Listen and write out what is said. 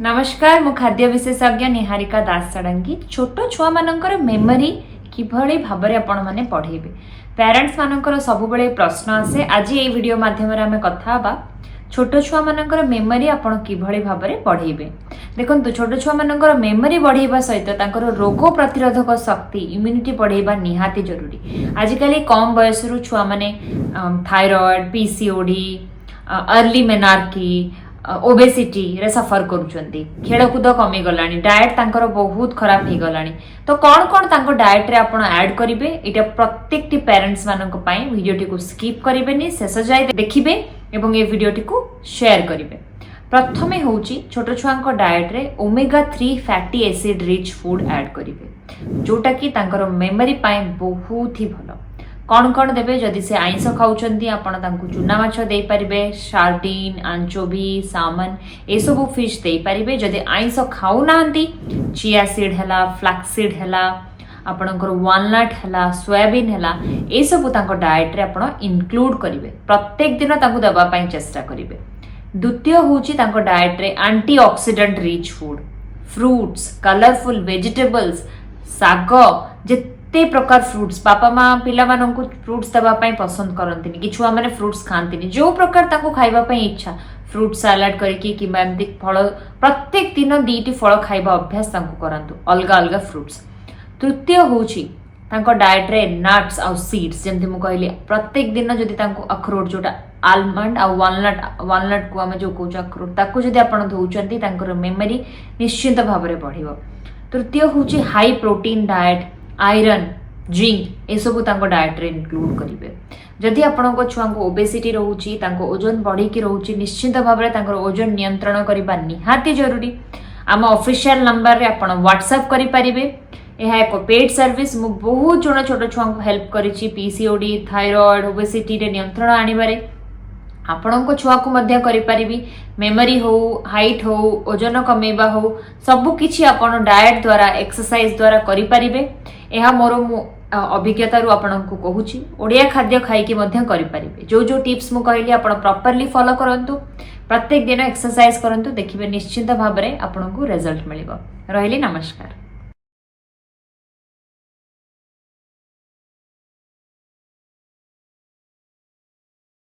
नमस्कार मु खाद्य विशेषज्ञ निहारिका दास षडंगी। छोट छुआ मानकर मेमोरी किभली भाबरे आपण माने पढ़ेबे पेरेंट्स मानकर सबुबले प्रश्न आसे। आज ये वीडियो माध्यम रे हमें कथा बा छोट छुआ मानकर मेमोरी आपण किभली भाबरे पढ़ेबे। देखंतु छोट छुआ मानकर मेमोरी बढ़ेबा सहित तांकर रोग प्रतिरोधक शक्ति इम्यूनिटी बढ़ेबा निहाती जरूरी। आजिकली कम बयस रु छुआ माने thyroid PCOD early menarche obesity रे सफर करूचंती। खेलकूद कमी गलानी डाएट तांकर बहुत खराब हो गलानी। तो कौन कौन तांको डाएट रे आपण ऐड करिवे एटा प्रत्येक टी पेरेंट्स मानक पई वीडियोटी को स्किप करिवेनी शेष जाय देखिबे एवं ए वीडियोटी को शेयर करिवे। प्रथमे होउची छोट छुआंको डाएट रे omega 3 fatty acid rich food add करिवे जोटा कि तांकर मेमोरी पई बहुत ही भलो। कौन कौन देबे जदि से आइंस खाउचंती आपण तांकु चुना माछ देई परिबे, सार्डिन आंचोवी सामन ए सब फिश देई परिबे। जदि आइंस खाउ नांती चिया सीड हला फ्लैक्स सीड हला आपणकर वालनट हला सोयाबीन हला ए सब तांको डाएट रे आपण इंक्लूड करिवे। प्रत्येक दिन तांकु दबा पई चेष्टा करिवे। द्वितीय होची तांको डाएट रे antioxidant rich food fruits colourful vegetables साग जेते प्रकार फ्रूट्स बापा माँ पिला माननकु फ्रूट्स दबा पई पसंद करंतिनी कि छुआ माने फ्रूट्स खांतिनी जो प्रकार ताको खाइबा पई इच्छा फ्रूट सलाड करके कि एमती फल प्रत्येक दिन दीटी फल खाइबा अभ्यास तांको करंतु अलगा अलगा फ्रूट्स। तृतीय होची तांको डाएट रे नट्स आ सीड्स जेमति मु कहली प्रत्येक दिन जदि तांको अखरोट जोटा आलमंड आ वालनट को हम जो कहू अखरोट ताको जदि आपण धौचंती तांकर मेमोरी निश्चित भाव में बढ़िबो। तृतीय होची high protein diet iron zinc ए सब तांको डाएट रे इंक्लूड करिवे। जदि आपनको छुआंको ओबेसिटी रहउची तांको ओजन बढ़ी की रहउची निश्चित भाव में तांकर ओजन नियंत्रण करबा निहाती जरूरी। आम ऑफिशियल नंबर रे आपण व्हाट्सएप करि परिबे। यह एक पेड सर्विस मु बहुत जण छोट छुआंको हेल्प करिछि पीसीओडी थायराइड ओबेसिटी रे नियंत्रण आनिबारे आपणको छुआ को मध्य करि परिबी। मेमोरी हो हाइट हो ओजन कमेबा हो सब किछि आपण डाएट द्वारा एक्सरसाइज द्वारा करि परिबे। एहा मोर अभिज्ञता रु आपणको कहूछि ओडिया खाद्य खाइके मध्य करि परिबे। जो जो टिप्स मु कहली आपण प्रॉपर्ली फॉलो करंतु प्रत्येक दिन एक्सरसाइज करंतु देखिबे निश्चित भाबरे आपणको रिजल्ट मिलिबो। रहली नमस्कार।